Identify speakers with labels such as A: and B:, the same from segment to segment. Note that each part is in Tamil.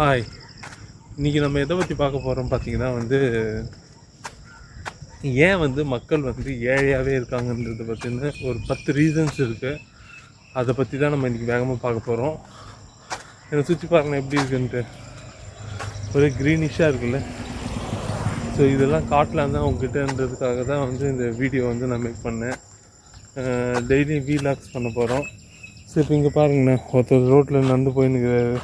A: ஹாய். இன்றைக்கி நம்ம எதை பற்றி பார்க்க போகிறோம் பார்த்தீங்கன்னா ஏன் மக்கள் ஏழையாகவே இருக்காங்கன்றது பற்றின ஒரு 10 ரீசன்ஸ் இருக்குது. அதை பற்றி தான் நம்ம இன்றைக்கி வேகமாக பார்க்க போகிறோம். என்னை சுற்றி பாருங்கள் எப்படி இருக்குன்ட்டு. ஒரே க்ரீனிஷாக இருக்குல்ல. ஸோ இதெல்லாம் காட்டலாம் தான் உங்ககிட்டன்றதுக்காக தான் இந்த வீடியோ நான் மேக் பண்ணேன். டெய்லி வீலாக்ஸ் பண்ண போகிறோம். ஸோ இப்போ இங்கே பாருங்கண்ணே, ஒருத்தர் ரோட்டில் நடந்து போயின்னுக்கிறாரு.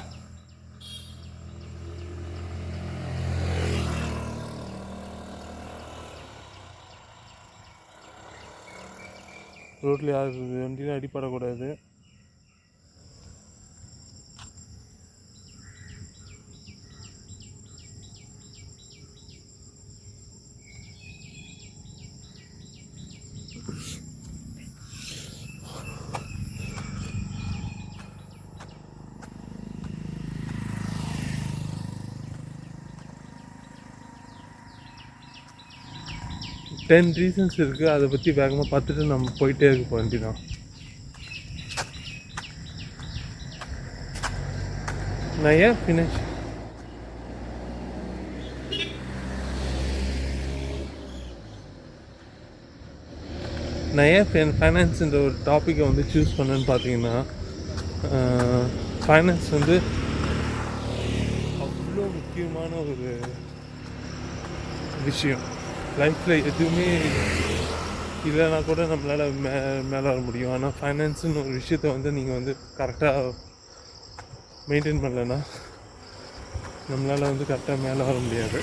A: ரோட்டில் யார் வண்டியில் அடிப்படக்கூடாது. டென் ரீசன்ஸ் இருக்குது. அதை பற்றி வேகமாக பார்த்துட்டு நம்ம போயிட்டே இருக்க வேண்டிதான். நான் ஏன் ஃபைனான்ஸுன்ற ஒரு டாப்பிக்கை சூஸ் பண்ணேன்னு பார்த்தீங்கன்னா, ஃபைனான்ஸ் அவ்வளோ முக்கியமான ஒரு விஷயம். லைஃப்பில் எதுவுமே இல்லைனா கூட நம்மளால் மேலே வர முடியும். ஆனால் ஃபைனான்ஸுன்னு ஒரு விஷயத்தை நீங்கள் கரெக்டாக மெயின்டைன் பண்ணலைன்னா நம்மளால் கரெக்டாக மேலே வர முடியாது.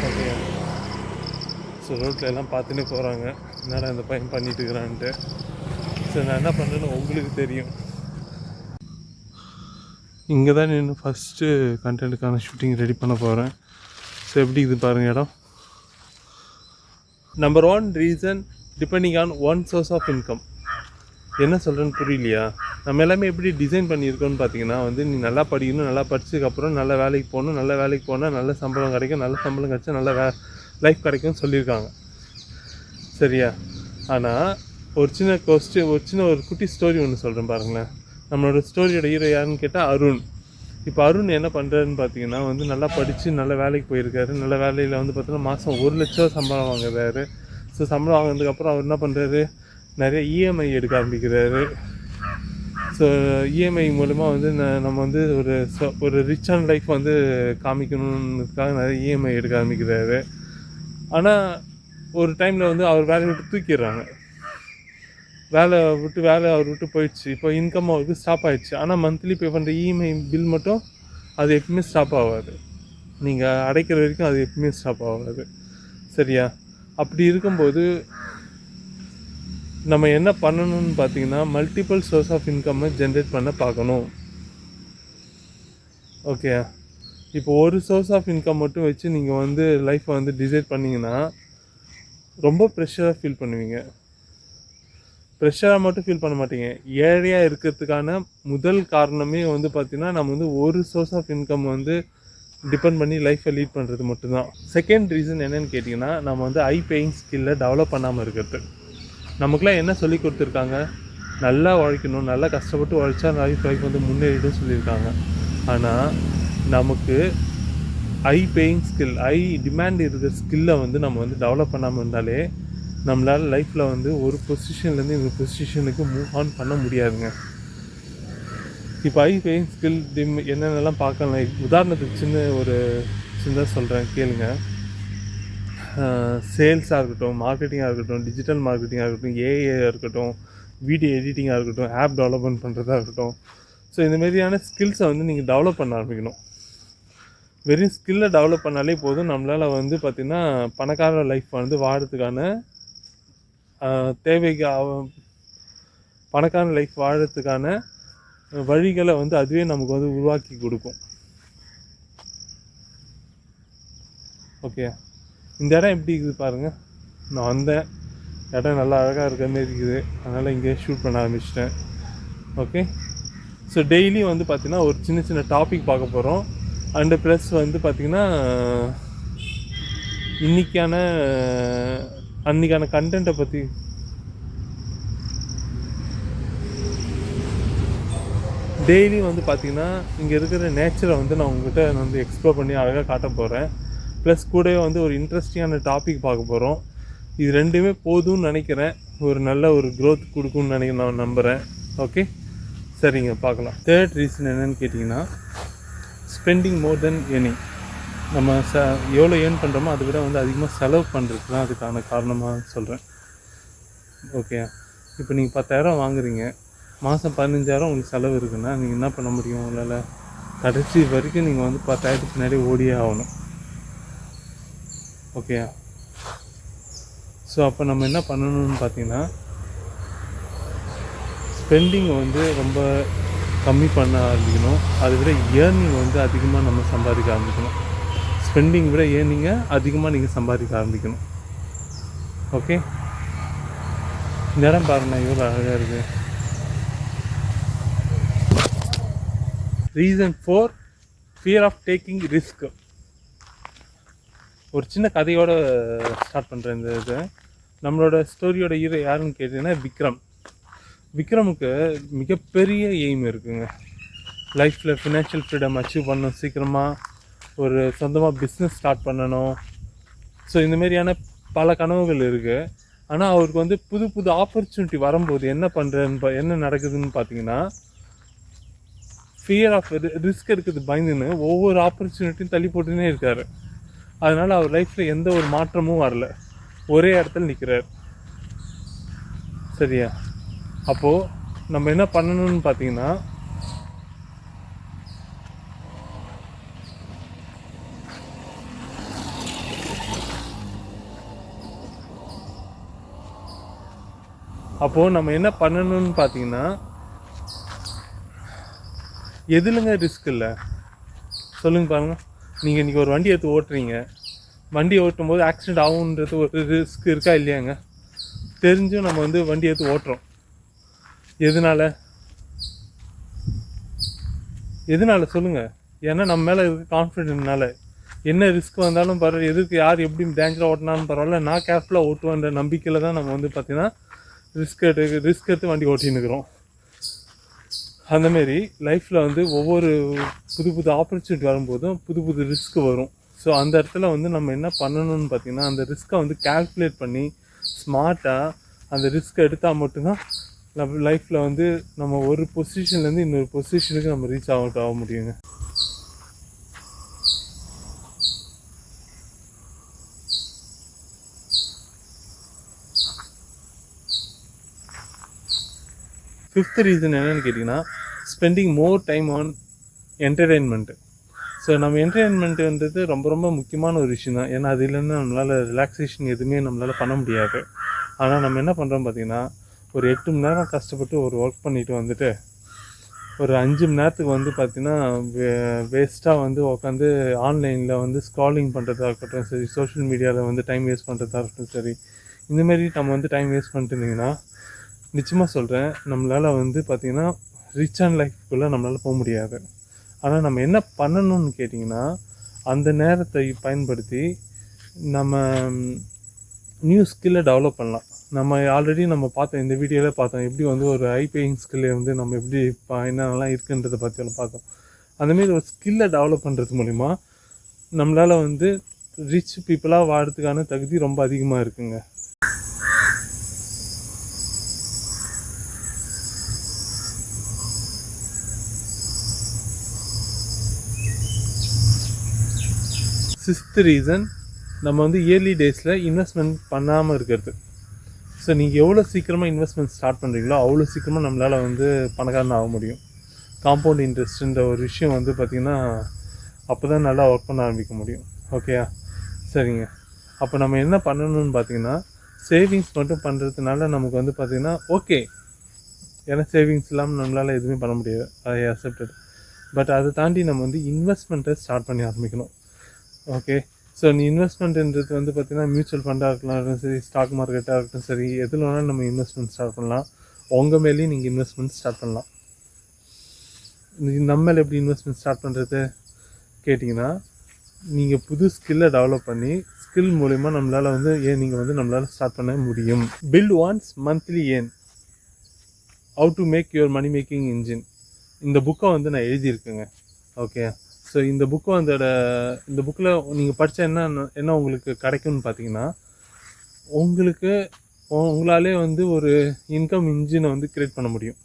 A: ஓகே. ஸோ ரோட்டில் எல்லாம் பார்த்துன்னே போகிறாங்க, என்னடா இந்த பையன் பண்ணிட்டு இருக்கிறான்ட்டு. ஸோ நான் என்ன பண்ணுறேன்னு உங்களுக்கு தெரியும். இங்கே தான் நின்று ஃபஸ்ட்டு கண்டென்ட்டுக்கான ஷூட்டிங் ரெடி பண்ண போகிறேன். ஸோ எப்படி இது பாருங்கள் இடம். Number 1 reason, depending on one source of income. என்ன சொல்கிறேன்னு புரியலையா? நம்ம எல்லாமே எப்படி டிசைன் பண்ணியிருக்கோன்னு பார்த்தீங்கன்னா நீ நல்லா படிக்கணும், நல்லா படித்ததுக்கப்புறம் நல்ல வேலைக்கு போகணும், நல்ல வேலைக்கு போனால் நல்ல சம்பளம் கிடைக்கும், நல்ல சம்பளம் கிடச்சா நல்ல லைஃப் கிடைக்கும்னு சொல்லியிருக்காங்க. சரியா? ஆனால் ஒரு சின்ன ஒரு குட்டி ஸ்டோரி ஒன்று சொல்கிறேன் பாருங்களேன். நம்மளோட ஸ்டோரியோட ஹீரோ யாருன்னு கேட்டால் அருண். இப்போ அருண் என்ன பண்ணுறாருன்னு பார்த்தீங்கன்னா நல்லா படித்து நல்ல வேலைக்கு போயிருக்காரு. நல்ல வேலையில் பார்த்தீங்கன்னா மாதம் 1 லட்சம் சம்பளம் வாங்குறாரு. ஸோ சம்பளம் வாங்கினதுக்கப்புறம் அவர் என்ன பண்ணுறாரு, நிறைய இஎம்ஐ எடுக்க ஆரம்பிக்கிறாரு. ஸோ இஎம்ஐ மூலமாக நம்ம ஒரு ரிச்சான லைஃப் காமிக்கணுன்றதுக்காக நிறைய இஎம்ஐ எடுக்க ஆரம்பிக்கிறாரு. ஆனால் ஒரு டைமில் அவர் வேலையை விட்டு தூக்கிடுறாங்க. வேலை அவர் விட்டு போயிடுச்சு. இப்போ இன்கம் அவருக்கு ஸ்டாப் ஆகிடுச்சு. ஆனால் மந்த்லி பே பண்ணுற இஎம்ஐ பில் மட்டும் அது எப்பவுமே ஸ்டாப் ஆகாது. நீங்கள் அடைக்கிற வரைக்கும் அது எப்பவுமே ஸ்டாப் ஆகாது. சரியா? அப்படி இருக்கும்போது நம்ம என்ன பண்ணணும்னு பார்த்தீங்கன்னா, மல்டிபிள் சோர்ஸ் ஆஃப் இன்கம்மை ஜென்ரேட் பண்ண பார்க்கணும். ஓகே. இப்போ ஒரு சோர்ஸ் ஆஃப் இன்கம் மட்டும் வச்சு நீங்கள் லைஃப்பை டிசைட் பண்ணிங்கன்னா ரொம்ப ப்ரெஷராக ஃபீல் பண்ணுவீங்க. ப்ரெஷராக மட்டும் ஃபீல் பண்ண மாட்டீங்க. ஏழையாக இருக்கிறதுக்கான முதல் காரணமே பார்த்திங்கன்னா, நம்ம ஒரு சோர்ஸ் ஆஃப் இன்கம் டிபெண்ட் பண்ணி லைஃப்பை லீட் பண்ணுறது மட்டும்தான். செகண்ட் ரீசன் என்னென்னு கேட்டிங்கன்னா, நம்ம ஹை பேயிங் ஸ்கில்லை டெவலப் பண்ணாமல் இருக்கிறது. நமக்குலாம் என்ன சொல்லி கொடுத்துருக்காங்க, நல்லா உழைக்கணும், நல்லா கஷ்டப்பட்டு உழைச்சா லைஃப் முன்னேறிடும் சொல்லியிருக்காங்க. ஆனால் நமக்கு high paying skill, high demand இருக்கிற ஸ்கில்லை நம்ம டெவலப் பண்ணாமல் இருந்தாலே நம்மளால் லைஃப்பில் ஒரு பொசிஷன்லேருந்து இந்த பொசிஷனுக்கு மூவ் ஆன் பண்ண முடியாதுங்க. இப்போ ஹை பேயிங் ஸ்கில் என்னென்னலாம் பார்க்கலாம். உதாரணத்துக்கு சின்னதாக சொல்கிறேன் கேளுங்க. சேல்ஸாக இருக்கட்டும், மார்க்கெட்டிங்காக இருக்கட்டும், டிஜிட்டல் மார்க்கெட்டிங்காக இருக்கட்டும், ஏஐயாக இருக்கட்டும், வீடியோ எடிட்டிங்காக இருக்கட்டும், ஆப் டெவலப்மெண்ட் பண்ணுறதா இருக்கட்டும். ஸோ இந்த மாதிரியான ஸ்கில்ஸை நீங்கள் டெவலப் பண்ண ஆரம்பிக்கணும். வெறும் ஸ்கில்லை டெவலப் பண்ணாலே போதும். நம்மளால் பார்த்திங்கன்னா பணக்கார லைஃப் வாழறதுக்கான பணக்கார லைஃப் வாழறதுக்கான வழிகளை அதுவே நமக்கு உருவாக்கி கொடுக்கும். ஓகே. இந்த இடம் எப்படி இருக்குது பாருங்கள். நான் வந்தேன், இடம் நல்லா அழகாக இருக்கிற மாதிரி இருக்குது. அதனால் இங்கே ஷூட் பண்ண ஆரம்பிச்சிட்டேன். ஓகே. ஸோ டெய்லி பார்த்திங்கன்னா ஒரு சின்ன டாபிக் பார்க்க போகிறோம். அண்டு ப்ளஸ் பார்த்திங்கன்னா அன்றைக்கான கண்டென்ட்டை பற்றி டெய்லியும் வந்து பார்த்திங்கன்னா இங்கே இருக்கிற நேச்சரை வந்து நான் உங்கள்கிட்ட வந்து எக்ஸ்ப்ளோர் பண்ணி அழகாக காட்ட போகிறேன். ப்ளஸ் கூடவே வந்து ஒரு இன்ட்ரெஸ்டிங்கான டாபிக் பார்க்க போகிறோம். இது ரெண்டுமே போதும்னு நினைக்கிறேன். ஒரு நல்ல ஒரு க்ரோத் கொடுக்கும்னு நான் நம்புகிறேன். ஓகே, சரிங்க, பார்க்கலாம். தேர்ட் ரீசன் என்னென்னு கேட்டிங்கன்னா, ஸ்பெண்டிங் மோர் தென் ஏர்னிங். நம்ம எவ்வளோ ஏர்ன் பண்ணுறோமோ அதை விட வந்து அதிகமாக செலவு பண்ணுறது தான் அதுக்கான காரணமாக சொல்கிறேன். ஓகே, இப்போ நீங்கள் 10,000 வாங்குறீங்க, மாதம் 15,000 உங்களுக்கு செலவு இருக்குன்னா நீங்கள் என்ன பண்ண முடியும்? உங்களால் கடைசி வரைக்கும் நீங்கள் வந்து 10,000 பின்னாடி ஓடியே ஆகணும். ஓகே, ஸோ அப்போ நம்ம என்ன பண்ணணும்னு பார்த்தீங்கன்னா, ஸ்பெண்டிங்கை வந்து ரொம்ப கம்மி பண்ண ஆரம்பிக்கணும். அதை விட ஏர்னிங் வந்து அதிகமாக நம்ம சம்பாதிக்க ஆரம்பிக்கணும். ஸ்பெண்டிங் விட ஏர்னிங்கை அதிகமாக நீங்கள் சம்பாதிக்க ஆரம்பிக்கணும். ஓகே, இந்த இடம் பாருங்கள் எவ்வளோ அழகாக இருக்குது. Reason 4, fear of taking risk. ஒரு சின்ன கதையோடு ஸ்டார்ட் பண்ணுறேன். இந்த இது நம்மளோட ஸ்டோரியோட ஹீரோ யாருன்னு கேட்டிங்கன்னா விக்ரமுக்கு மிகப்பெரிய எய்ம் இருக்குங்க. லைஃப்பில் ஃபினான்ஷியல் ஃப்ரீடம் அச்சீவ் பண்ணணும், சீக்கிரமாக ஒரு சொந்தமாக பிஸ்னஸ் ஸ்டார்ட் பண்ணணும். ஸோ இந்தமாரியான பல கனவுகள் இருக்குது. ஆனால் அவருக்கு வந்து புது புது ஆப்பர்ச்சுனிட்டி வரும்போது என்ன நடக்குதுன்னு பார்த்தீங்கன்னா, ஃபியர் ஆஃப் ரிஸ்க் எடுக்கிறது பயந்துன்னு ஒவ்வொரு ஆப்பர்ச்சுனிட்டியும் தள்ளி போட்டுன்னே இருக்கார். அதனால் அவர் லைஃப்பில் எந்த ஒரு மாற்றமும் வரல, ஒரே இடத்துல நிற்கிறார். சரியா? அப்போது நம்ம என்ன பண்ணணும்னு பார்த்தீங்கன்னா, எதுலங்க ரிஸ்க் இல்லை சொல்லுங்க பாருங்கள். நீங்கள் இன்றைக்கி ஒரு வண்டி எடுத்து ஓட்டுறீங்க, வண்டி ஓட்டும் போது ஆக்சிடெண்ட் ஆகுன்றது ஒரு ரிஸ்க் இருக்கா இல்லையாங்க? தெரிஞ்சும் நம்ம வந்து வண்டி எடுத்து ஓட்டுறோம். எதனால சொல்லுங்கள்? ஏன்னா நம்ம மேலே இருக்க கான்ஃபிடென்ட்னால. என்ன ரிஸ்க் வந்தாலும் பரவாயில்ல, எதுக்கு யார் எப்படி டேஞ்சராக ஓட்டினாலும் பரவாயில்ல, நான் கேர்ஃபுல்லாக ஓட்டுவேன்ற நம்பிக்கையில் தான் நம்ம வந்து பார்த்திங்கன்னா ரிஸ்க் எடுத்து வண்டி ஓட்டின்னு இருக்கிறோம். அந்தமாரி லைஃப்பில் வந்து ஒவ்வொரு புது புது ஆப்பர்ச்சுனிட்டி வரும்போதும் புது புது ரிஸ்க் வரும். ஸோ அந்த இடத்துல வந்து நம்ம என்ன பண்ணணும்னு பார்த்திங்கன்னா, அந்த ரிஸ்க்கை வந்து கால்குலேட் பண்ணி ஸ்மார்ட்டாக அந்த ரிஸ்க் எடுத்தால் மட்டும்தான் நம்ம லைஃப்பில் வந்து நம்ம ஒரு பொசிஷன்லேருந்து இன்னொரு பொசிஷனுக்கு நம்ம ரீச் ஆக முடியுங்க. ஃபிஃப்த் ரீசன் என்னென்னு கேட்டிங்கன்னா, spending more time on என்டர்டெயின்மெண்ட்டு. So நம்ம என்டர்டெயின்மெண்ட்டுன்றது ரொம்ப ரொம்ப முக்கியமான ஒரு விஷயம் தான். ஏன்னா அது இல்லைன்னா நம்மளால் ரிலாக்ஸேஷன் எதுவுமே நம்மளால் பண்ண முடியாது. ஆனால் நம்ம என்ன பண்ணுறோம் பார்த்திங்கன்னா, ஒரு 8 மணி நேரம் கஷ்டப்பட்டு ஒரு ஒர்க் பண்ணிவிட்டு வந்துட்டு ஒரு 5 மணி நேரத்துக்கு வந்து பார்த்திங்கன்னா வேஸ்ட்டாக வந்து உட்காந்து ஆன்லைனில் வந்து ஸ்க்ராலிங் பண்ணுறதா இருக்கட்டும் சரி, சோஷியல் மீடியாவில் வந்து டைம் வேஸ்ட் பண்ணுறதா இருக்கட்டும் சரி, இந்தமாரி நம்ம வந்து டைம் வேஸ்ட் பண்ணிட்டு இருந்தீங்கன்னா நிச்சயமாக சொல்கிறேன், நம்மளால் வந்து பார்த்திங்கன்னா ரிச் அண்ட் லைஃப்குள்ளே நம்மளால் போக முடியாது. ஆனால் நம்ம என்ன பண்ணணும்னு கேட்டிங்கன்னா, அந்த நேரத்தை பயன்படுத்தி நம்ம நியூ ஸ்கில்லை டெவலப் பண்ணலாம். நம்ம ஆல்ரெடி நம்ம பார்த்தோம், இந்த வீடியோவில் பார்த்தோம், எப்படி வந்து ஒரு ஹை பேயிங் ஸ்கில்லை வந்து நம்ம எப்படி என்னென்னலாம் இருக்குன்றதை பற்றி பார்த்தோம். அந்தமாரி ஒரு ஸ்கில்லை டெவலப் பண்ணுறது மூலிமா நம்மளால் வந்து ரிச் பீப்புளாக வாழறதுக்கான தகுதி ரொம்ப அதிகமாக இருக்குங்க. சிக்ஸ்த் ரீசன், நம்ம வந்து இயர்லி டேஸில் இன்வெஸ்ட்மெண்ட் பண்ணாமல் இருக்கிறது. ஸோ நீங்கள் எவ்வளோ சீக்கிரமாக இன்வெஸ்ட்மெண்ட் ஸ்டார்ட் பண்ணுறீங்களோ அவ்வளோ சீக்கிரமாக நம்மளால் வந்து பணக்காரன் ஆக முடியும். காம்பவுண்ட் இன்ட்ரெஸ்ட்டுன்ற ஒரு விஷயம் வந்து பார்த்திங்கன்னா அப்போ தான் நல்லா ஒர்க் பண்ண ஆரம்பிக்க முடியும். ஓகேயா? சரிங்க. அப்போ நம்ம என்ன பண்ணணும்னு பார்த்திங்கன்னா, சேவிங்ஸ் மட்டும் பண்ணுறதுனால நமக்கு வந்து பார்த்திங்கன்னா ஓகே, ஏன்னா சேவிங்ஸ் இல்லாமல் நம்மளால் எதுவுமே பண்ண முடியாது, ஐ அக்செப்டட். பட் அதை தாண்டி நம்ம வந்து இன்வெஸ்ட்மெண்ட்டை ஸ்டார்ட் பண்ணி ஆரம்பிக்கணும். ஓகே, ஸோ நீ இன்வெஸ்ட்மெண்ட்ன்றது வந்து பார்த்திங்கன்னா மியூச்சுவல் ஃபண்டாக இருக்கலாம் சரி, ஸ்டாக் மார்க்கெட்டாக இருக்கட்டும் சரி, எதில் வேணாலும் நம்ம இன்வெஸ்ட்மெண்ட் ஸ்டார்ட் பண்ணலாம். உங்கள் மேலேயும் நீங்கள் இன்வெஸ்ட்மெண்ட் ஸ்டார்ட் பண்ணலாம். நம்ம மேலே எப்படி இன்வெஸ்ட்மெண்ட் ஸ்டார்ட் பண்ணுறது கேட்டிங்கன்னா, நீங்கள் புது ஸ்கில்லை டெவலப் பண்ணி ஸ்கில் மூலிமா நம்மளால் வந்து நீங்கள் வந்து நம்மளால் ஸ்டார்ட் பண்ண முடியும். Build once monthly earn, how to make your money making engine. இந்த புக்கை வந்து நான் எழுதியிருக்கேங்க. ஓகே. ஸோ இந்த புக்கு இந்த புக்கில் நீங்கள் படித்தா என்ன உங்களுக்கு கிடைக்கும்னு பார்த்தீங்கன்னா, உங்களுக்கு உங்களாலே வந்து ஒரு இன்கம் இன்ஜினை வந்து க்ரியேட் பண்ண முடியும்.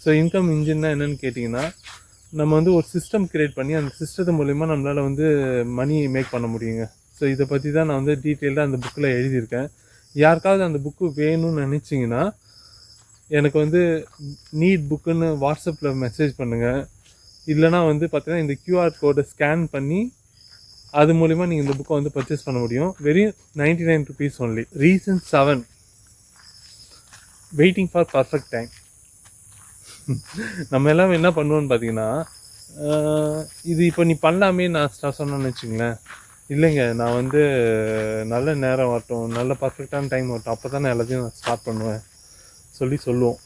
A: ஸோ இன்கம் இன்ஜின்னா என்னென்னு கேட்டிங்கன்னா, நம்ம வந்து ஒரு சிஸ்டம் க்ரியேட் பண்ணி அந்த சிஸ்டத்து மூலிமா நம்மளால் வந்து மணி மேக் பண்ண முடியுங்க. ஸோ இதை பற்றி தான் நான் வந்து டீட்டெயில்டாக அந்த புக்கில் எழுதியிருக்கேன். யாருக்காவது அந்த புக்கு வேணும்னு நினச்சிங்கன்னா எனக்கு வந்து நீட் புக்குன்னு வாட்ஸ்அப்பில் மெசேஜ் பண்ணுங்கள். இல்லைனா வந்து பார்த்தீங்கன்னா இந்த QR கோடை ஸ்கேன் பண்ணி அது மூலிமா நீங்கள் இந்த புக்கை வந்து பர்ச்சேஸ் பண்ண முடியும். வெறும் 99 rupees only. Reason 7, waiting for perfect time. நம்ம எல்லாம் என்ன பண்ணுவோன்னு பார்த்தீங்கன்னா, இது இப்போ நீ பண்ணலாமே நான் சொன்னேன்னு வச்சுங்களேன், இல்லைங்க நான் வந்து நல்ல நேரம் வரட்டும், நல்ல பர்ஃபெக்டான டைம் வரட்டும், அப்போ தான் நான் எல்லாத்தையும் நான் ஸ்டார்ட் பண்ணுவேன் சொல்லுவோம்.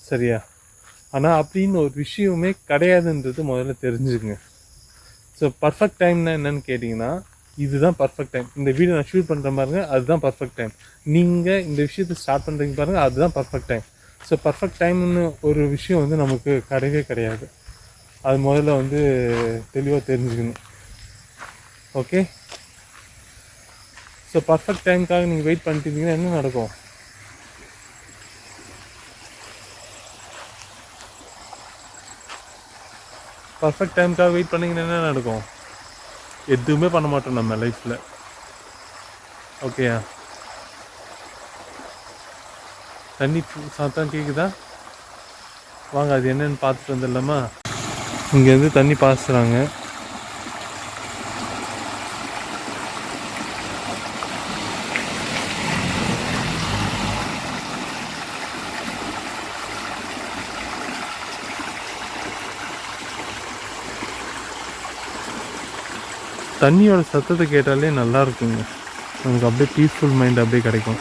A: சரியா? ஆனால் அப்படின்னு ஒரு விஷயமே கிடையாதுன்றது முதல்ல தெரிஞ்சுக்குங்க. ஸோ பர்ஃபெக்ட் டைம்னா என்னன்னு கேட்டிங்கன்னா, இதுதான் பர்ஃபெக்ட் டைம். இந்த வீடியோ நான் ஷூட் பண்ணுற பாருங்க, அதுதான் பர்ஃபெக்ட் டைம். நீங்கள் இந்த விஷயத்தை ஸ்டார்ட் பண்ணுறீங்க பாருங்கள், அதுதான் பர்ஃபெக்ட் டைம். ஸோ பர்ஃபெக்ட் டைம்னு ஒரு விஷயம் வந்து நமக்கு கிடையவே கிடையாது. அது முதல்ல வந்து தெளிவாக தெரிஞ்சுக்கணும். ஓகே. ஸோ பர்ஃபெக்ட் டைமுக்காக நீங்கள் வெயிட் பண்ணிட்டு இருந்தீங்கன்னா என்ன நடக்கும்? பர்ஃபெக்ட் டைமுக்காக வெயிட் பண்ணிங்கன்னா என்ன நடக்கும்? எதுவுமே பண்ண மாட்டோம் நம்ம லைஃப்பில். ஓகேயா? தண்ணி சாத்தான் கேட்குதா? வாங்க அது என்னன்னு பார்த்துட்டு வந்துடலாமா? இங்கேருந்து தண்ணி பாசுறாங்க. தண்ணியோட சத்தத்தை கேட்டாலே நல்லா இருக்குங்க. நமக்கு அப்படியே பீஸ்ஃபுல் மைண்ட் அப்படியே கிடைக்கும்.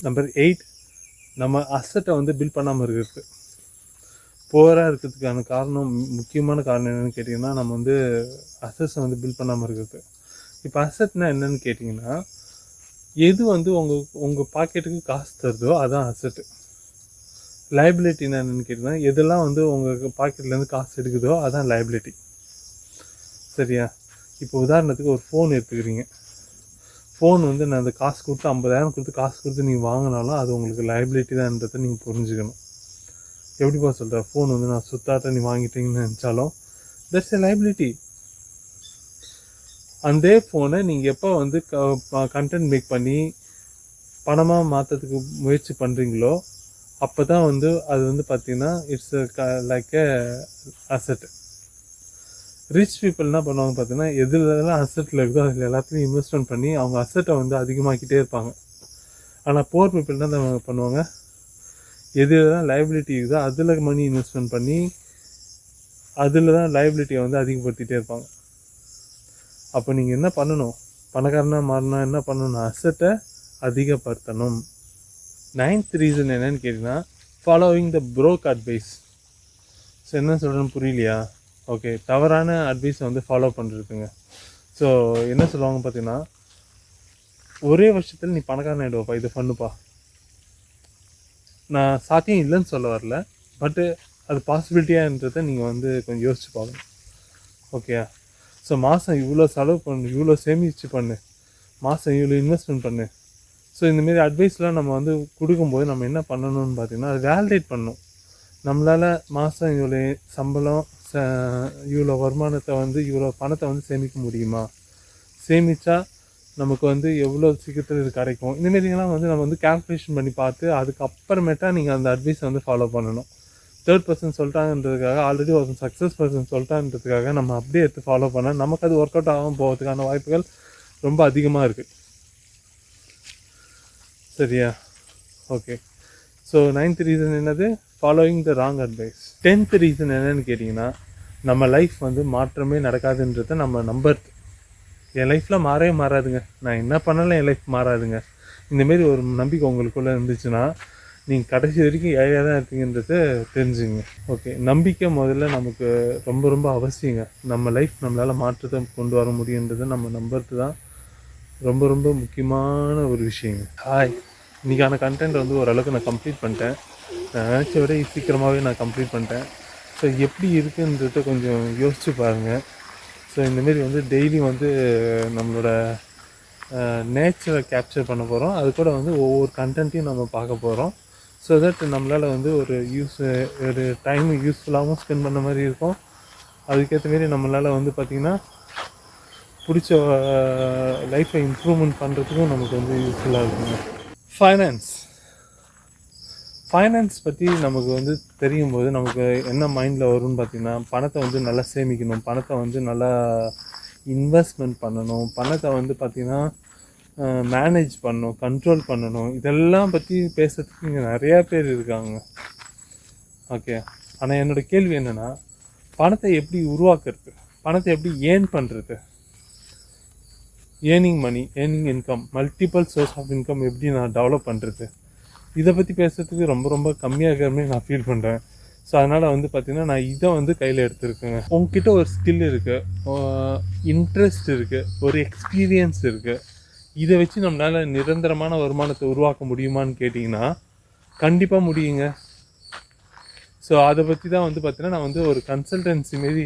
A: நம்பர் 8, நம்ம அசட்டை வந்து பில்ட் பண்ணாமல் இருக்கிறது. புவராக இருக்கிறதுக்கான காரணம், முக்கியமான காரணம் என்னென்னு கேட்டிங்கன்னா, நம்ம வந்து அசட்ஸை வந்து பில்ட் பண்ணாமல் இருக்கிறது. இப்போ அசட்னா என்னென்னு கேட்டிங்கன்னா, எது வந்து உங்கள் பாக்கெட்டுக்கு காசு தருதோ அதுதான் அசட்டு. லைபிலிட்டின்னா என்னென்னு கேட்டிங்கன்னா, எதெல்லாம் வந்து உங்கள் பாக்கெட்லேருந்து காசு எடுக்குதோ அதுதான் லைபிலிட்டி. சரியா? இப்போ உதாரணத்துக்கு ஒரு ஃபோன் எடுத்துக்கிறீங்க. ஃபோன் வந்து நான் அந்த காசு கொடுத்து 50,000 கொடுத்து காசு கொடுத்து நீங்கள் வாங்கினாலும் அது உங்களுக்கு லைபிலிட்டி தான்ன்றதை நீங்கள் புரிஞ்சுக்கணும். எப்படிப்பா சொல்கிற? ஃபோன் வந்து நான் சுத்தாட்ட நீ வாங்கிட்டீங்கன்னு நினச்சாலும் தட்ஸ் எ லைபிலிட்டி. அந்த ஃபோனை நீங்கள் எப்போ வந்து கண்டென்ட் மேக் பண்ணி பணமாக மாற்றுறதுக்கு முயற்சி பண்ணுறீங்களோ அப்போ தான் வந்து அது வந்து பார்த்திங்கன்னா it's like a asset. Rich people என்ன பண்ணுவாங்க பார்த்தீங்கன்னா, எதுலலாம் அசட்டில் இருக்குதோ அதில் எல்லாத்தையும் இன்வெஸ்ட்மெண்ட் பண்ணி அவங்க அசட்டை வந்து அதிகமாக்கிட்டே இருப்பாங்க. ஆனால் புவர் பீப்புள் என்ன பண்ணுவாங்க, எதுலாம் லைபிலிட்டி இருக்குதோ அதில் மணி இன்வெஸ்ட்மெண்ட் பண்ணி அதில் தான் லைபிலிட்டியை வந்து அதிகப்படுத்திகிட்டே இருப்பாங்க. அப்போ நீங்கள் என்ன பண்ணணும்? பணக்காரனாக மாறினா என்ன பண்ணணும்? அசட்டை அதிகப்படுத்தணும். 9th ரீசன் என்னன்னு கேட்டிங்கன்னா, following the broke advice. So என்ன சொல்கிறேன்னு புரியலையா? ஓகே, தவறான அட்வைஸை வந்து ஃபாலோ பண்ணுறதுங்க. ஸோ என்ன சொல்லுவாங்க பார்த்தீங்கன்னா, ஒரே வருஷத்தில் நீ பணக்காரன் ஆகிடுவாப்பா, இது பண்ணுப்பா. நான் சாத்தியம் இல்லைன்னு சொல்ல வரல, பட்டு அது பாசிபிலிட்டியான்றதை நீங்கள் வந்து கொஞ்சம் யோசிச்சு பார்க்கணும். ஓகே. ஸோ மாதம் இவ்வளோ செலவு பண்ணு, இவ்வளோ சேமிச்சு பண்ணு, மாதம் இவ்வளோ இன்வெஸ்ட்மெண்ட் பண்ணு. ஸோ இந்தமாரி அட்வைஸ்லாம் நம்ம வந்து கொடுக்கும்போது நம்ம என்ன பண்ணணும்னு பார்த்தீங்கன்னா, அது வேலிடேட் பண்ணணும். நம்மளால் மாதம் இவ்வளோ சம்பளம், இவ்வளோ வருமானத்தை வந்து இவ்வளோ பணத்தை வந்து சேமிக்க முடியுமா? சேமித்தா நமக்கு வந்து எவ்வளோ சீக்கிரத்தில் இது கிடைக்கும்? இந்தமாரிலாம் வந்து நம்ம வந்து கால்குலேஷன் பண்ணி பார்த்து அதுக்கப்புறமேட்டா நீங்கள் அந்த அட்வைஸை வந்து ஃபாலோ பண்ணணும். தேர்ட் பர்சன் சொல்லிட்டாங்கன்றதுக்காக, ஆல்ரெடி ஒரு சக்ஸஸ் பர்சன் சொல்லிட்டான்றதுக்காக நம்ம அப்படியே எடுத்து ஃபாலோ பண்ணால் நமக்கு அது ஒர்க் அவுட் ஆகாமல் போகிறதுக்கான வாய்ப்புகள் ரொம்ப அதிகமாக இருக்குது. சரியா? ஓகே. ஸோ 9th ரீசன் என்னது? Following the wrong advice. 10th reason என்னன்னு கேட்டிங்கன்னா, நம்ம லைஃப் வந்து மாற்றமே நடக்காதுன்றதை நம்ம நம்புறது. என் லைஃப்பில் மாறவே மாறாதுங்க, நான் என்ன பண்ணாலும் என் லைஃப் மாறாதுங்க, இந்தமாரி ஒரு நம்பிக்கை உங்களுக்குள்ளே இருந்துச்சுன்னா நீங்கள் கடைசி வரைக்கும் ஏழையாக தான் இருப்பீங்கன்றத தெரிஞ்சுங்க. ஓகே, நம்பிக்கை முதல்ல நமக்கு ரொம்ப ரொம்ப அவசியங்க. நம்ம லைஃப் நம்மளால் மாற்றத்தை கொண்டு வர முடியுன்றதை நம்ம நம்புறது தான் ரொம்ப ரொம்ப முக்கியமான ஒரு விஷயங்க. ஹாய், இன்றைக்கான கண்டென்ட் வந்து ஓரளவுக்கு நான் கம்ப்ளீட் பண்ணிட்டேன். நான் நினச்ச விட சீக்கிரமாகவே நான் கம்ப்ளீட் பண்ணிட்டேன். ஸோ எப்படி இருக்குன்றத கொஞ்சம் யோசிச்சு பாருங்கள். ஸோ இந்தமாரி வந்து டெய்லி வந்து நம்மளோட நேச்சரை கேப்சர் பண்ண போகிறோம். அது கூட வந்து ஒவ்வொரு கண்டென்ட்டையும் நம்ம பார்க்க போகிறோம். ஸோ தட் நம்மளால் வந்து ஒரு டைம் யூஸ்ஃபுல்லாகவும் ஸ்பெண்ட் பண்ண மாதிரி இருக்கும். அதுக்கேற்ற மாரி நம்மளால் வந்து பார்த்திங்கன்னா பிடிச்ச லைஃப்பை இம்ப்ரூவ்மெண்ட் பண்ணுறதுக்கும் நமக்கு வந்து யூஸ்ஃபுல்லாக இருக்குங்க. ஃபைனான்ஸ் பற்றி நமக்கு வந்து தெரியும் போது நமக்கு என்ன மைண்டில் வரும்னு பார்த்திங்கன்னா, பணத்தை வந்து நல்லா சேமிக்கணும், பணத்தை வந்து நல்லா இன்வெஸ்ட்மெண்ட் பண்ணணும், பணத்தை வந்து பார்த்திங்கன்னா மேனேஜ் பண்ணணும், கண்ட்ரோல் பண்ணணும். இதெல்லாம் பற்றி பேசுகிறதுக்கு இங்கே நிறையா பேர் இருக்காங்க. ஓகே, ஆனால் என்னோடய கேள்வி என்னென்னா, பணத்தை எப்படி உருவாக்குறது, பணத்தை எப்படி ஏர்ன் பண்ணுறது, earning income, multiple source of income எப்படி நான் டெவலப் பண்ணுறது, இதை பற்றி பேசுகிறதுக்கு ரொம்ப ரொம்ப கம்மியாக இருக்கிறமே நான் ஃபீல் பண்ணுறேன். ஸோ அதனால் வந்து பார்த்திங்கன்னா நான் இதை வந்து கையில் எடுத்துருக்கேங்க. உங்ககிட்ட ஒரு ஸ்கில் இருக்குது, இன்ட்ரெஸ்ட் இருக்குது, ஒரு எக்ஸ்பீரியன்ஸ் இருக்குது. இதை வச்சு நம்மளால் நிரந்தரமான வருமானத்தை உருவாக்க முடியுமான்னு கேட்டிங்கன்னா கண்டிப்பாக முடியுங்க. ஸோ அதை பற்றி தான் வந்து பார்த்திங்கன்னா நான் வந்து ஒரு கன்சல்டன்சி மாரி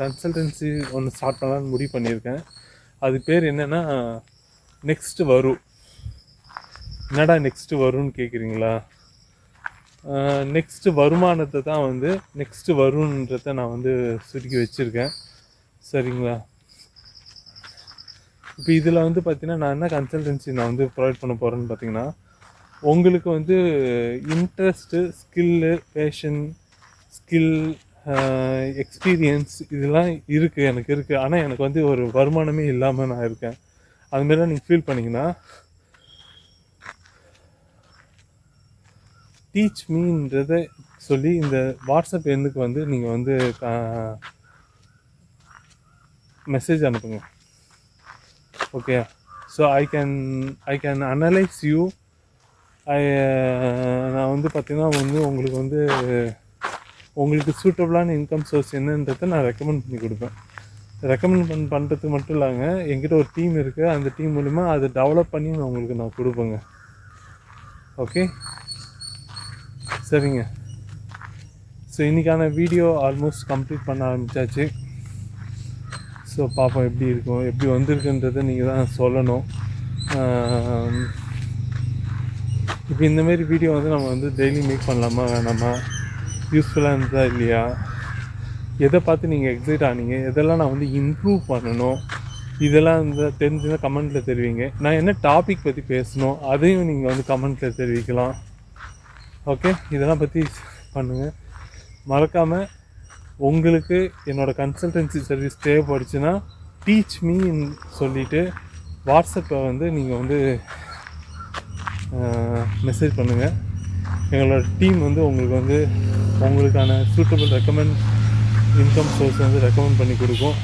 A: கன்சல்டன்சி ஒன்று ஸ்டார்ட் பண்ணலான்னு முடிவு பண்ணியிருக்கேன். அது பேர் என்னென்னா நெக்ஸ்ட்டு வரும். என்னடா நெக்ஸ்ட்டு வரும்னு கேட்குறீங்களா? நெக்ஸ்ட்டு வருமானத்தை தான் வந்து நெக்ஸ்ட்டு வருன்றதை நான் வந்து சுருக்கி வச்சுருக்கேன். சரிங்களா? இப்போ இதில் வந்து பார்த்திங்கன்னா நான் என்ன கன்சல்டன்சி நான் வந்து ப்ரொவைட் பண்ண போகிறேன்னு பார்த்திங்கன்னா, உங்களுக்கு வந்து இன்ட்ரெஸ்ட்டு, பேஷன், எக்ஸ்பீரியன்ஸ் இதெல்லாம் இருக்குது, எனக்கு இருக்குது. ஆனால் எனக்கு வந்து ஒரு வருமானமே இல்லாமல் நான் இருக்கேன். அதுமாரிலாம் நீங்கள் ஃபீல் பண்ணிங்கன்னா டீச் மீன்றதை சொல்லி இந்த வாட்ஸ்அப் எண்ணுக்கு வந்து நீங்கள் வந்து மெசேஜ் அனுப்புங்க. Okay, so I can analyse you. நான் வந்து பார்த்திங்கன்னா வந்து உங்களுக்கு சூட்டபுளான இன்கம் சோர்ஸ் என்னன்றதை நான் ரெக்கமெண்ட் பண்ணி கொடுப்பேன். ரெக்கமெண்ட் பண்ணுறதுக்கு மட்டும் இல்லைங்க, என்கிட்ட ஒரு டீம் இருக்குது. அந்த டீம் மூலிமா அதை டெவலப் பண்ணி நான் கொடுப்பேங்க. ஓகே, சரிங்க. ஸோ இன்றைக்கான வீடியோ ஆல்மோஸ்ட் கம்ப்ளீட் பண்ண ஆரம்பித்தாச்சு. ஸோ பார்ப்போம் எப்படி இருக்கும், எப்படி வந்திருக்குன்றதை நீங்கள் தான் சொல்லணும். இப்போ இந்தமாரி வீடியோ வந்து நம்ம வந்து டெய்லி மேக் பண்ணலாமா வேணாமா, யூஸ்ஃபுல்லாக இருந்ததா இல்லையா, எதை பார்த்து நீங்கள் எக்ஸைட் ஆனீங்க, எதெல்லாம் நான் வந்து இம்ப்ரூவ் பண்ணணும், இதெல்லாம் வந்து தெரிஞ்சுன்னா கமெண்ட்டில் தெரிவிங்க. நான் என்ன டாபிக் பற்றி பேசணும் அதையும் நீங்கள் வந்து கமெண்ட்டில் தெரிவிக்கலாம். ஓகே, இதெல்லாம் பற்றி பண்ணுங்கள். மறக்காமல் உங்களுக்கு என்னோடய கன்சல்டன்சி சர்வீஸ் தேவைப்படுச்சுன்னா டீச் மீன்னு சொல்லிவிட்டு வாட்ஸ்அப்பை வந்து நீங்கள் வந்து மெசேஜ் பண்ணுங்கள். எங்களோட டீம் வந்து உங்களுக்கு வந்து உங்களுக்கான சூட்டபிள் இன்கம் சோர்ஸ் வந்து ரெக்கமெண்ட் பண்ணி கொடுக்கும்.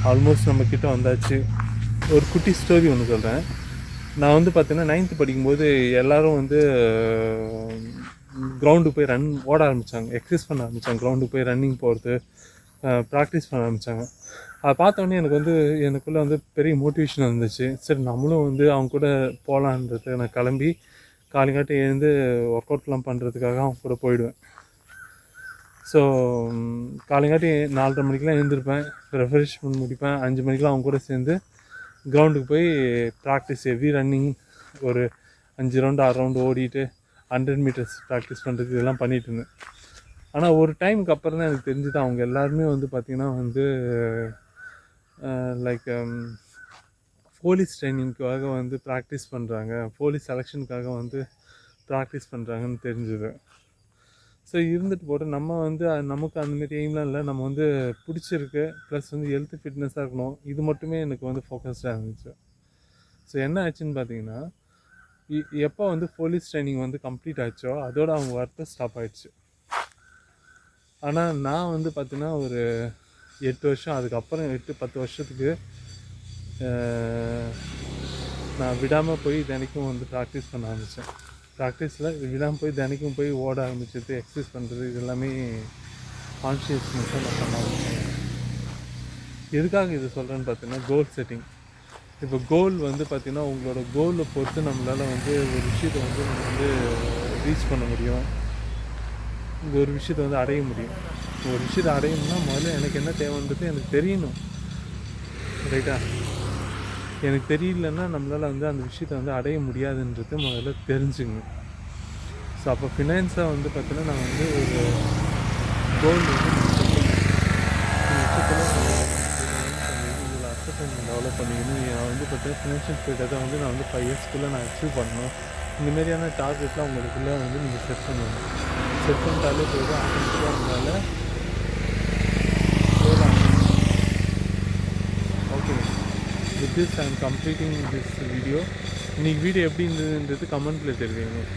A: ஆல்மோஸ்ட் நம்மக்கிட்ட வந்தாச்சு. ஒரு குட்டி ஸ்டோரி ஒன்று சொல்கிறேன். நான் வந்து பார்த்தீங்கன்னா 9th படிக்கும்போது எல்லோரும் வந்து கிரவுண்டுக்கு போய் ஓட ஆரம்பித்தாங்க, எக்ஸசைஸ் பண்ண ஆரம்பித்தாங்க, கிரவுண்டுக்கு போய் ரன்னிங் போகிறது, ப்ராக்டிஸ் பண்ண ஆரம்பித்தாங்க. அதை பார்த்தோன்னே எனக்குள்ளே வந்து பெரிய மோட்டிவேஷன் இருந்துச்சு. சரி, நம்மளும் வந்து அவங்க கூட போகலான்றது நான் கிளம்பி காலைங்காட்டி எழுந்து ஒர்க் அவுட்லாம் பண்ணுறதுக்காக அவங்க கூட போயிடுவேன். ஸோ காலைங்காட்டி 4:30 மணிக்கெலாம் எழுந்திருப்பேன், ரெஃப்ரெஷ்மெண்ட் முடிப்பேன். 5 மணிக்கெலாம் அவங்க கூட சேர்ந்து கிரவுண்டுக்கு போய் ப்ராக்டிஸ், ஹெவி ரன்னிங், ஒரு 5 ரவுண்டு 6 ரவுண்டு ஓடிட்டு 100 மீட்டர்ஸ் ப்ராக்டிஸ் பண்ணுறது, இதெல்லாம் பண்ணிகிட்டு இருந்தேன். ஆனால் ஒரு டைமுக்கு அப்புறம் தான் எனக்கு தெரிஞ்சுது அவங்க எல்லாருமே வந்து பார்த்திங்கன்னா வந்து லைக் போலீஸ் ட்ரைனிங்க்காக வந்து ப்ராக்டிஸ் பண்ணுறாங்க, போலீஸ் செலெக்ஷனுக்காக வந்து ப்ராக்டிஸ் பண்ணுறாங்கன்னு தெரிஞ்சுது. ஸோ இருந்துட்டு போட்டு நம்ம வந்து நமக்கு அந்தமாரி எய்ம்லாம் இல்லை, நம்ம வந்து பிடிச்சிருக்கு, ப்ளஸ் வந்து ஹெல்த்து ஃபிட்னஸாக இருக்கணும், இது மட்டுமே எனக்கு வந்து ஃபோக்கஸ்டாக இருந்துச்சு. ஸோ என்ன ஆச்சுன்னு பார்த்தீங்கன்னா, எப்போ வந்து போலீஸ் ட்ரைனிங் வந்து கம்ப்ளீட் ஆச்சோ அதோடு அவங்க ஒர்க்கு ஸ்டாப் ஆகிடுச்சு. ஆனால் நான் வந்து பார்த்திங்கன்னா ஒரு 8 வருஷம், அதுக்கப்புறம் 8-10 வருஷத்துக்கு நான் விடாமல் போய் தினைக்கும் வந்து ப்ராக்டிஸ் பண்ண ஆரம்பித்தேன். ப்ராக்டிஸில் இதெல்லாம் போய் தினைக்கும் போய் ஓட ஆரம்பிச்சது, எக்ஸசைஸ் பண்ணுறது, இது எல்லாமே கான்ஷியஸ்னஸாக நான் பண்ண ஆரம்பிச்சேன். எதுக்காக இது சொல்கிறேன்னு பார்த்தீங்கன்னா, கோல் செட்டிங். இப்போ கோல் வந்து பார்த்திங்கன்னா, உங்களோட கோலை பொறுத்து நம்மளால் வந்து ஒரு விஷயத்தை வந்து நம்ம வந்து ரீச் பண்ண முடியும். இந்த ஒரு விஷயத்தை வந்து அடைய முடியும். ஒரு விஷயத்தை அடையணும்னா முதல்ல எனக்கு என்ன தேவைன்றது எனக்கு தெரியணும். ரைட்டா? எனக்கு தெரியலன்னா நம்மளால் வந்து அந்த விஷயத்தை வந்து அடைய முடியாதுன்றது முதல்ல தெரிஞ்சுங்க. ஸோ அப்போ ஃபினான்ஸாக வந்து பார்த்தீங்கன்னா நான் வந்து ஒரு கோல் வந்து இதில் அசெப்ட் டெவலப் பண்ணிக்கணும். நான் வந்து பார்த்தீங்கன்னா ஃபினான்ஷியல் ஃப்ரீடத்தை வந்து நான் வந்து 5 இயர்ஸ்க்குள்ளே நான் அச்சீவ் பண்ணணும். இந்தமாரியான டார்கெட்லாம் உங்களுக்குள்ளே வந்து நீங்கள் செட் பண்ணணும். செட் பண்ணிட்டாலே போய்டும், ஆட்டோமேட்டிக்காக உங்களால் போகலாம். Okay, with this I am completing this video. இன்றைக்கி வீடியோ எப்படி இருந்ததுன்றது கமெண்ட்டில் தெரிவிங்க.